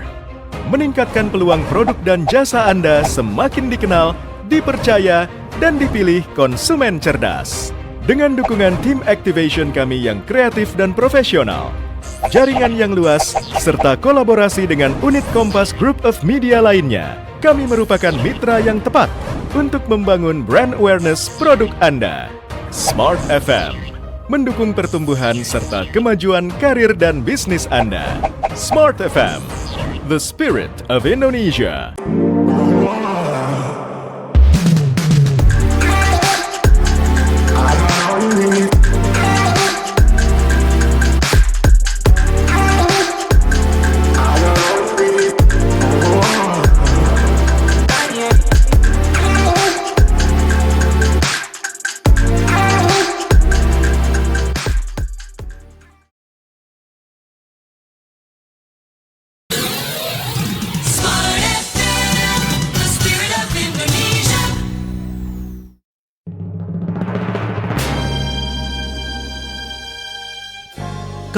Meningkatkan peluang produk dan jasa Anda semakin dikenal, dipercaya, dan dipilih konsumen cerdas. Dengan dukungan tim activation kami yang kreatif dan profesional, jaringan yang luas, serta kolaborasi dengan unit Kompas Group of Media lainnya, kami merupakan mitra yang tepat untuk membangun brand awareness produk Anda. Smart FM mendukung pertumbuhan serta kemajuan karir dan bisnis Anda. Smart FM, the spirit of Indonesia.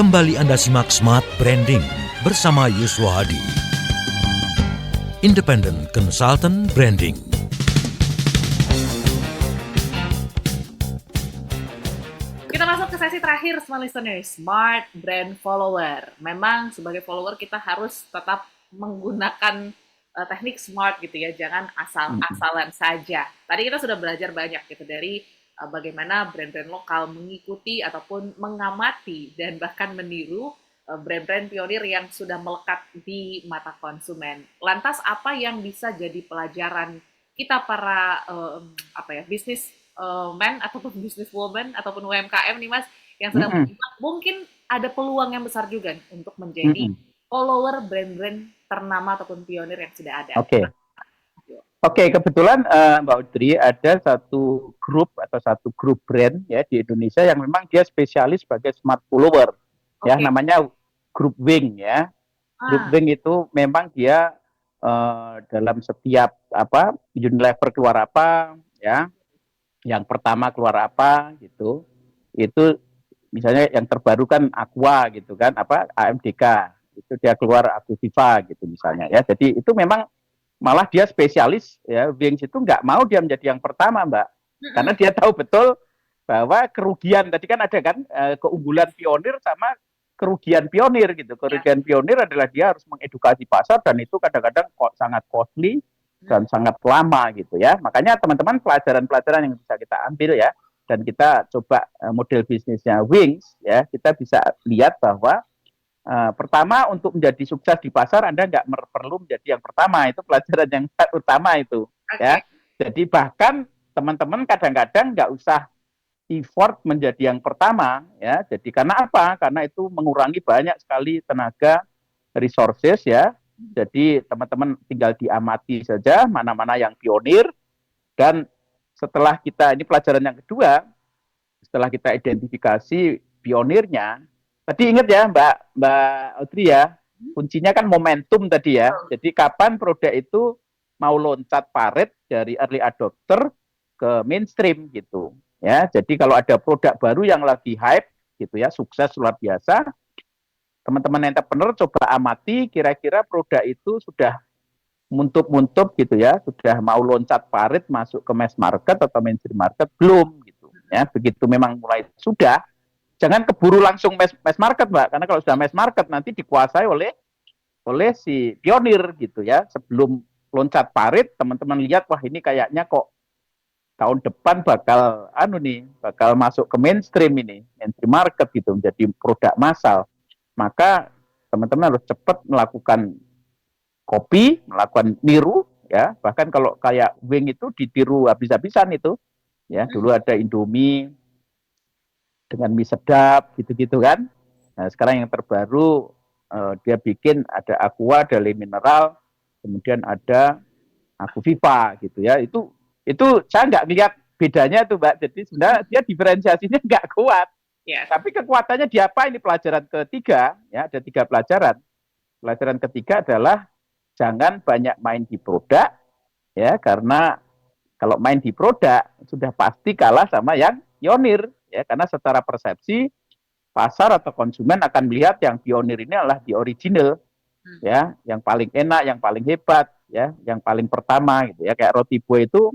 Kembali Anda simak Smart Branding bersama Yuswa Hadi. Independent Consultant Branding. Kita masuk ke sesi terakhir, smart listeners, smart brand follower. Memang sebagai follower kita harus tetap menggunakan teknik smart gitu ya, jangan asal-asalan saja. Tadi kita sudah belajar banyak gitu dari bagaimana brand-brand lokal mengikuti ataupun mengamati dan bahkan meniru brand-brand pionir yang sudah melekat di mata konsumen. Lantas apa yang bisa jadi pelajaran kita para bisnis man ataupun business woman ataupun UMKM nih Mas yang sedang menyimak, mungkin ada peluang yang besar juga nih untuk menjadi follower brand-brand ternama ataupun pionir yang sudah ada. Oke, kebetulan Mbak Audrey ada satu grup atau satu grup brand ya di Indonesia yang memang dia spesialis sebagai smart follower, ya namanya Grup Wing ya. Grup Wing itu memang dia dalam setiap Unilever keluar apa ya, yang pertama keluar apa gitu, itu misalnya yang terbaru kan Aqua gitu kan, AMDK itu dia keluar Aquaviva gitu misalnya ya. Jadi itu memang malah dia spesialis ya, Wings itu nggak mau dia menjadi yang pertama Mbak, karena dia tahu betul bahwa kerugian tadi kan ada kan keunggulan pionir sama kerugian pionir gitu. Kerugian pionir adalah dia harus mengedukasi pasar dan itu kadang-kadang sangat costly dan sangat lama gitu ya. Makanya teman-teman pelajaran-pelajaran yang bisa kita ambil ya, dan kita coba model bisnisnya Wings ya, kita bisa lihat bahwa pertama untuk menjadi sukses di pasar Anda nggak perlu menjadi yang pertama, itu pelajaran yang utama itu ya. Jadi bahkan teman-teman kadang-kadang nggak usah effort menjadi yang pertama ya. Jadi karena apa? Karena itu mengurangi banyak sekali tenaga, resources ya. Jadi teman-teman tinggal diamati saja mana-mana yang pionir, dan setelah kita, ini pelajaran yang kedua, setelah kita identifikasi pionirnya, tadi ingat ya Mbak Audrey ya, kuncinya kan momentum tadi ya. Jadi kapan produk itu mau loncat parit dari early adopter ke mainstream gitu. Ya, jadi kalau ada produk baru yang lagi hype gitu ya, sukses luar biasa, teman-teman entrepreneur coba amati kira-kira produk itu sudah muntup gitu ya, sudah mau loncat parit masuk ke mass market atau mainstream market belum gitu ya. Begitu memang mulai sudah, jangan keburu langsung mass market Mbak, karena kalau sudah mass market nanti dikuasai oleh si pionir gitu ya. Sebelum loncat parit teman-teman lihat, wah ini kayaknya kok tahun depan bakal masuk ke mainstream market gitu, menjadi produk massal. Maka teman-teman harus cepat melakukan copy, melakukan niru ya. Bahkan kalau kayak Wing itu ditiru habis-habisan itu ya. Dulu ada Indomie dengan mie sedap gitu-gitu kan. Nah, sekarang yang terbaru dia bikin ada Aqua, ada Le Mineral, kemudian ada Aquaviva gitu ya. Itu saya nggak lihat bedanya tuh Mbak. Jadi sebenarnya dia diferensiasinya nggak kuat. Tapi kekuatannya di apa? Ini pelajaran ketiga ya, ada 3 pelajaran. Pelajaran ketiga adalah jangan banyak main di produk ya, karena kalau main di produk sudah pasti kalah sama yang pionir ya, karena secara persepsi pasar atau konsumen akan melihat yang pionir ini adalah di original ya, yang paling enak, yang paling hebat ya, yang paling pertama gitu ya. Kayak roti Boy itu,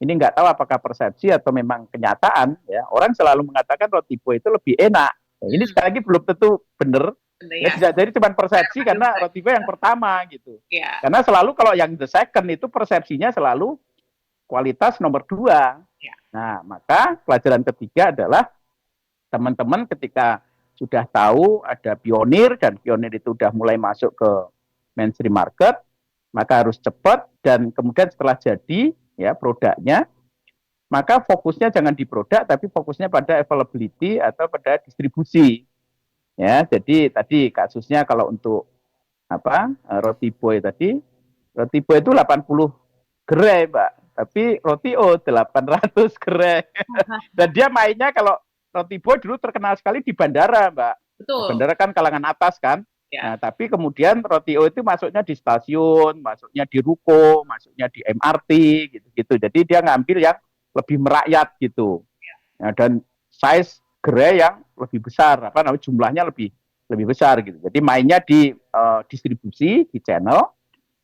ini nggak tahu apakah persepsi atau memang kenyataan ya, orang selalu mengatakan roti Boy itu lebih enak. Nah, ini sekali lagi belum tentu benar ya, bisa jadi cuma persepsi karena roti Boy yang pertama gitu. Karena selalu kalau yang the second itu persepsinya selalu kualitas nomor 2. Nah, maka pelajaran ketiga adalah teman-teman ketika sudah tahu ada pionir dan pionir itu sudah mulai masuk ke mainstream market, maka harus cepat, dan kemudian setelah jadi ya produknya, maka fokusnya jangan di produk tapi fokusnya pada availability atau pada distribusi. Ya, jadi tadi kasusnya kalau untuk roti Boy tadi, roti Boy itu 80 gerai, Mbak, tapi roti O 800 gerai. Dan dia mainnya, kalau roti Boy dulu terkenal sekali di bandara, Mbak. Betul. Bandara kan kalangan atas kan. Nah, tapi kemudian roti O itu masuknya di stasiun, masuknya di ruko, masuknya di MRT, gitu-gitu. Jadi dia ngambil yang lebih merakyat gitu. Nah, dan size gerai yang lebih besar, jumlahnya lebih besar gitu. Jadi mainnya di distribusi, di channel,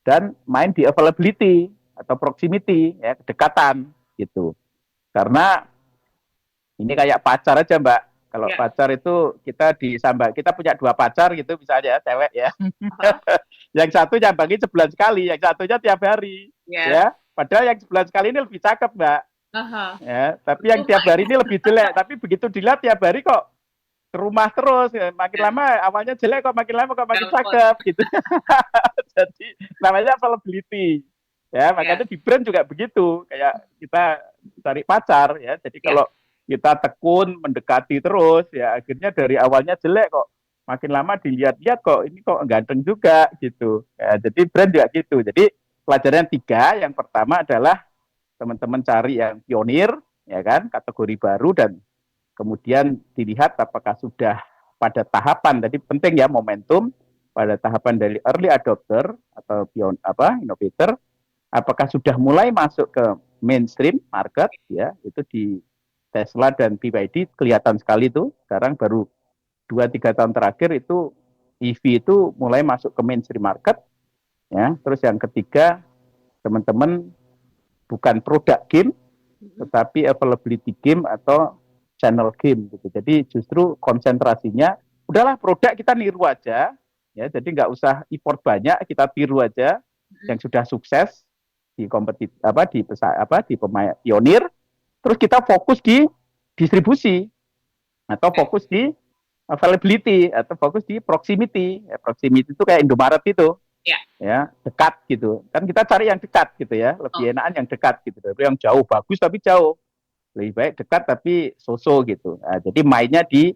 dan main di availability atau proximity, ya, kedekatan gitu. Karena ini kayak pacar aja, Mbak. Kalau pacar itu kita punya 2 pacar gitu misalnya, cewek ya. Yang satu nyambangi sebulan sekali, yang satunya tiap hari. Ya. Padahal yang sebulan sekali ini lebih cakep, Mbak. Ya, tapi yang tiap hari ini lebih jelek. Tapi begitu dilihat tiap hari kok ke rumah terus, ya. Makin lama awalnya jelek kok makin lama kok makin cakep gitu. Jadi namanya availability. Ya, makanya di brand juga begitu. Kayak kita cari pacar ya. Jadi kalau kita tekun mendekati terus ya, akhirnya dari awalnya jelek kok makin lama dilihat-lihat kok ini kok ganteng juga gitu. Ya, jadi brand juga gitu. Jadi pelajaran 3, yang pertama adalah teman-teman cari yang pionir, ya kan, kategori baru, dan kemudian dilihat apakah sudah pada tahapan, tadi penting ya momentum, pada tahapan dari early adopter atau innovator, apakah sudah mulai masuk ke mainstream market, ya, itu di Tesla dan BYD kelihatan sekali tuh, sekarang baru 2-3 tahun terakhir itu EV itu mulai masuk ke mainstream market, ya. Terus yang ketiga, teman-teman bukan produk game, tetapi availability game atau channel game gitu. Jadi justru konsentrasinya udahlah produk kita niru aja, ya. Jadi nggak usah import banyak, kita tiru aja yang sudah sukses di di pemain pionir. Terus kita fokus di distribusi atau fokus di availability atau fokus di proximity. Ya, proximity itu kayak Indomaret itu. Ya, dekat gitu. Kan kita cari yang dekat gitu ya. Lebih enakan yang dekat gitu. Tapi yang jauh bagus tapi jauh. Lebih baik dekat tapi so-so gitu. Nah, jadi mainnya di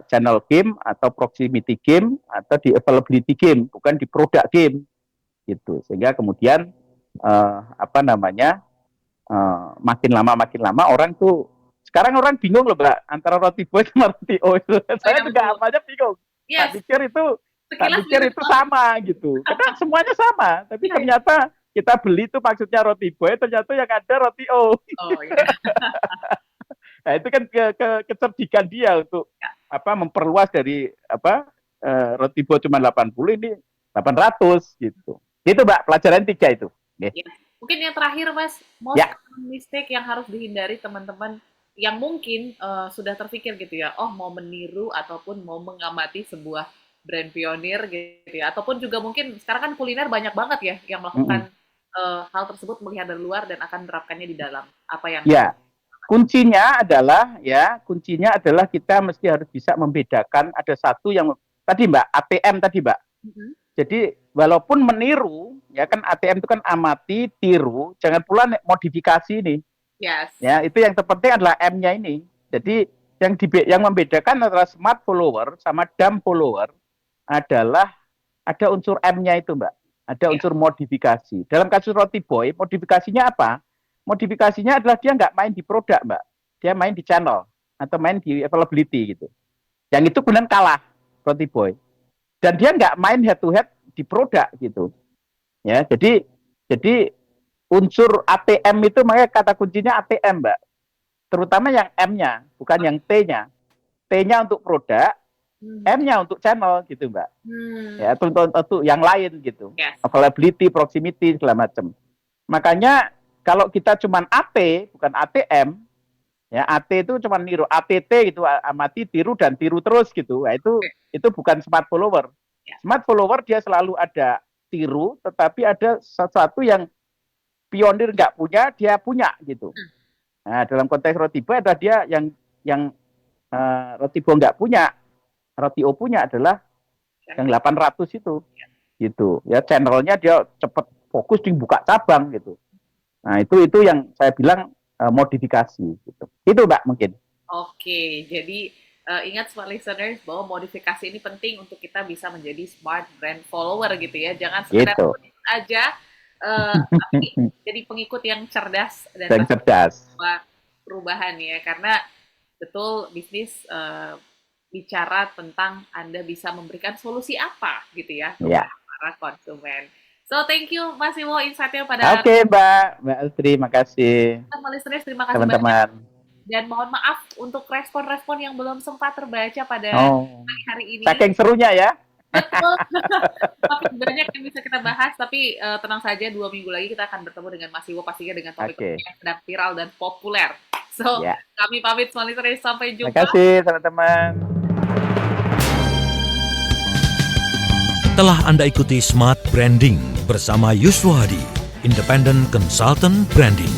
channel game atau proximity game atau di availability game, bukan di produk game gitu. Sehingga kemudian makin lama orang tuh sekarang orang bingung loh, Mbak, antara roti boy sama roti O itu. Saya juga apanya bingung. Tak pikir itu sama gitu. Karena semuanya sama, tapi ternyata kita beli itu maksudnya roti boy, ternyata yang ada roti O. Nah, itu kan kecerdikan dia untuk memperluas dari roti boy cuma 80 ini 800 gitu. Itu, Mbak, pelajaran 3 itu. Ya. Mungkin yang terakhir, Mas, most common mistake yang harus dihindari teman-teman yang mungkin sudah terpikir gitu ya, mau meniru ataupun mau mengamati sebuah brand pionir gitu ya, ataupun juga mungkin sekarang kan kuliner banyak banget ya yang melakukan hal tersebut, melihat dari luar dan akan menerapkannya di dalam. Apa yang kuncinya adalah kita mesti harus bisa membedakan. Ada satu yang tadi, Mbak, ATM tadi, Mbak. Jadi walaupun meniru, ya kan, ATM itu kan amati, tiru, jangan pula modifikasi nih. Ya, itu yang terpenting adalah M-nya ini. Jadi yang membedakan antara smart follower sama dumb follower adalah ada unsur M-nya itu, Mbak. Ada unsur modifikasi. Dalam kasus roti boy, modifikasinya apa? Modifikasinya adalah dia nggak main di produk, Mbak. Dia main di channel atau main di availability gitu. Yang itu benar kalah roti boy. Dan dia nggak main head to head di produk gitu. Ya, jadi unsur ATM itu, makanya kata kuncinya ATM, Mbak. Terutama yang M-nya, bukan yang T-nya. T-nya untuk produk, M-nya untuk channel gitu, Mbak. Ya, untuk yang lain gitu. Availability, proximity, segala macam. Makanya kalau kita cuma AT, bukan ATM, ya, AT itu cuma niru, ATT gitu, amati, tiru dan tiru terus gitu. Nah, itu bukan smart follower. Smart follower dia selalu ada tiru, tetapi ada sesuatu yang pionir nggak punya, dia punya gitu. Nah, dalam konteks roti boy adalah dia yang roti boy nggak punya, roti O punya adalah yang 800 itu, gitu. Ya, channelnya dia cepat fokus di buka cabang gitu. Nah, itu yang saya bilang modifikasi gitu. Itu, Mbak, mungkin. Oke, jadi ingat smart listeners bahwa modifikasi ini penting untuk kita bisa menjadi smart brand follower gitu ya. Jangan sekedar aja. Tapi jadi pengikut yang cerdas dan cerdas. Perubahan ya, karena betul bisnis bicara tentang Anda bisa memberikan solusi apa gitu ya para konsumen. So thank you Mas Iwo insight-nya pada Mbak Astri, makasih. Listeners, terima kasih teman-teman. Dan mohon maaf untuk respon-respon yang belum sempat terbaca pada hari ini. Saking serunya ya. Betul. Topik banyak yang bisa kita bahas, tapi tenang saja 2 minggu lagi kita akan bertemu dengan Mas Iwo pastinya dengan topik Oke. yang sedang viral dan populer. So, Ya. kami pamit Small Listeners, sampai Terima jumpa. kasih teman-teman. Telah Anda ikuti Smart Branding bersama Yuswo Hadi, Independent Consultant Branding.